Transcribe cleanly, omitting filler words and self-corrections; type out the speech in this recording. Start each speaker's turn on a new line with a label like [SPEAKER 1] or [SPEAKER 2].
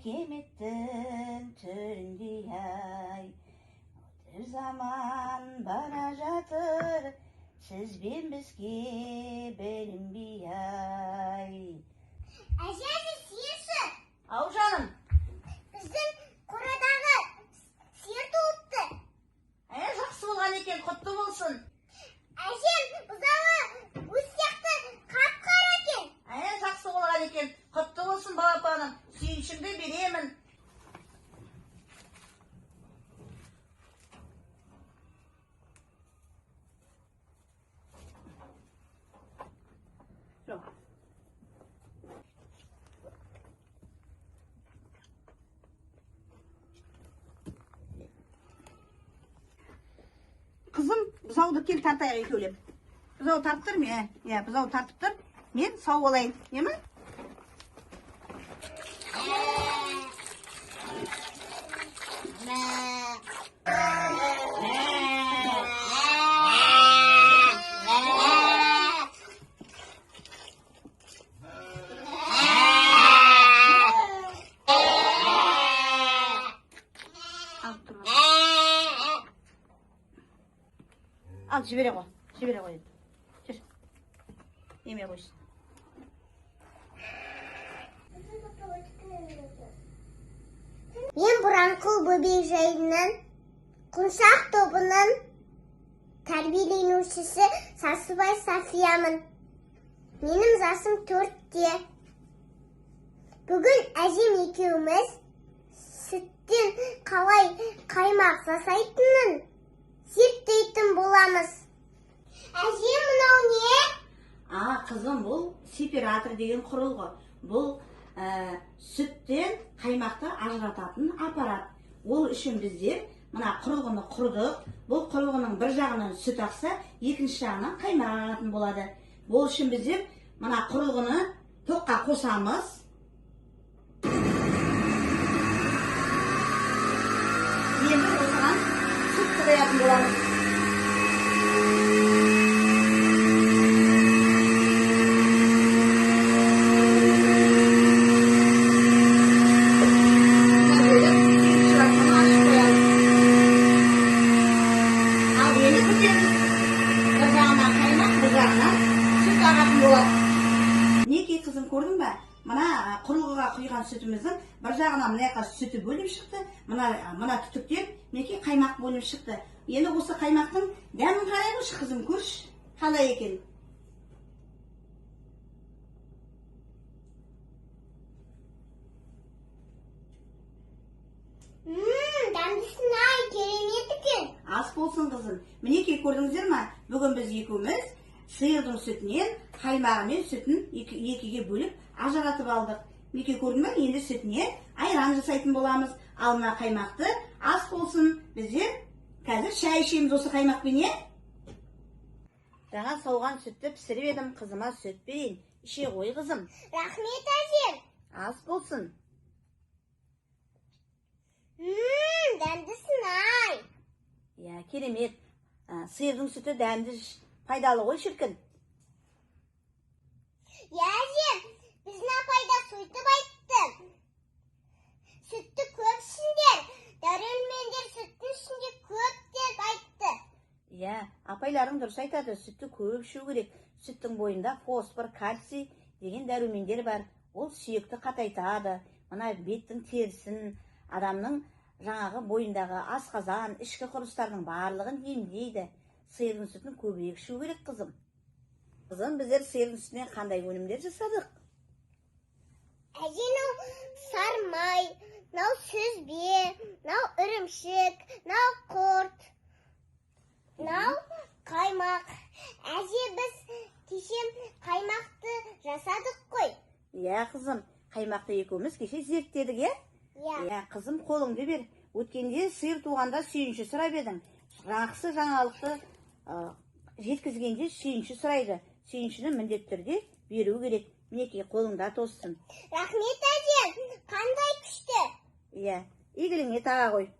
[SPEAKER 1] Kemеттің түріндей ай, өтір заман бара жатыр, сіз бен бізге білінбей ай.
[SPEAKER 2] Әже, сиыршы.
[SPEAKER 1] Ау жаным.
[SPEAKER 2] Біздің қорадағы сиыр туыпты.
[SPEAKER 1] Жақсы болған екен, құтты болсын.
[SPEAKER 2] Әжем, бұзауы өз сияқты қап-қара екен.
[SPEAKER 1] Жақсы болған екен, құтты болсын балапаным. Сүйіншімді беремін. Қызым, бұзауды кел тартайық екеулеп. Бұзау тартып тұр ме? Бұзау тартып тұр. Мен сау болайын, не ме? Al, жібере ғой. Жүр. Еме қойсын.
[SPEAKER 2] Мен Бұранқұл бөбекжайының құншақ тобының тәрбиеленушісі Сасыбай Сафиямын. Менің жасым 4-те. Бүгін әжем екеуміз сүттен қалай қаймақ жасайтынын зерттейтін боламыз. Әжем, мынау не?
[SPEAKER 1] Қызым, бұл сепаратор деген құрылғы. Бұл сүттен қаймақты ажырататын аппарат. Ол үшін біздер мына құрылғыны құрдық. Бұл құрылғының бір жағынан сүт ақса, екінші жағынан қаймақ ағатын болады. Бұл үшін біздер мына құрылғыны тоққа қосамыз. Енді осыған сүт құятын боламыз. Неке қызым, көрдің бе? Мына құрылғыға құйған сүтіміздің бір жағынан мына сүті бөліп шықты, мына түтіктен неке қаймақ бөліп шықты. Енді осы қаймақтың дәмін қарай қойшы қызым, көрші, қалай екен.
[SPEAKER 2] Дәмдісін ай, керемет екен.
[SPEAKER 1] Ас болсын қызым. Мінеке, көрдіңіздер ме? Бүгін біз екеуміз сиырдың сүтінен қаймағы мен сүтін екіге бөліп ажыратып алдық. Мінеке, көрдің бе? Енді сүтіне айран жасайтын боламыз. Ал мына қаймақты ас болсын. Біздер қазір шай ішеміз осы қаймақпен, Жаңа сауған сүтті пісіріп едім, қызыма сүт берейін. Іше ғой қызым.
[SPEAKER 2] Рахмет, әжем.
[SPEAKER 1] Ас болсын.
[SPEAKER 2] Дәмдісін ай.
[SPEAKER 1] Керемет. Сиырдың сүті дәмді, пайдалы ғой шіркін.
[SPEAKER 2] Әжем, біздің апайда сөйтіп айтты. Сүтті көп ішіңдер, дәрумендер сүттің ішінде көп деп айтты.
[SPEAKER 1] Апайларың дұрыс айтады, сүтті көп ішу керек. Сүттің бойында фосфор, кальций деген дәрумендер бар. Ол сүйекті қатайтады. Мына беттің терісін, адамның жаңағы бойындағы асқазан, ішкі құрыстардың барлығын емдейді. Сиырдың сүтін көбірек ішу керек, қызым. Қызым, біздер сиырдың сүтінен қандай өнімдер жасадық?
[SPEAKER 2] Әже, сармай, мынау сүзбе, мынау ірімшік, мынау құрт, мынау қаймақ. Әже, біз кеше қаймақты жасадық қой.
[SPEAKER 1] Қызым, қаймақты екеуміз кеше зерттедік, Қызым, қолыңды бер. Өткенде сиыр туғанда сүйінші сұрап едің. Жақсы жаңалықты жеткізгенде сүйінші сұрайды. Сүйіншіні міндетті түрде беру керек. Мінеке, қолыңда тоссын.
[SPEAKER 2] Рахмет, әжем. Қандай күшті.
[SPEAKER 1] Игіліңе таға қой.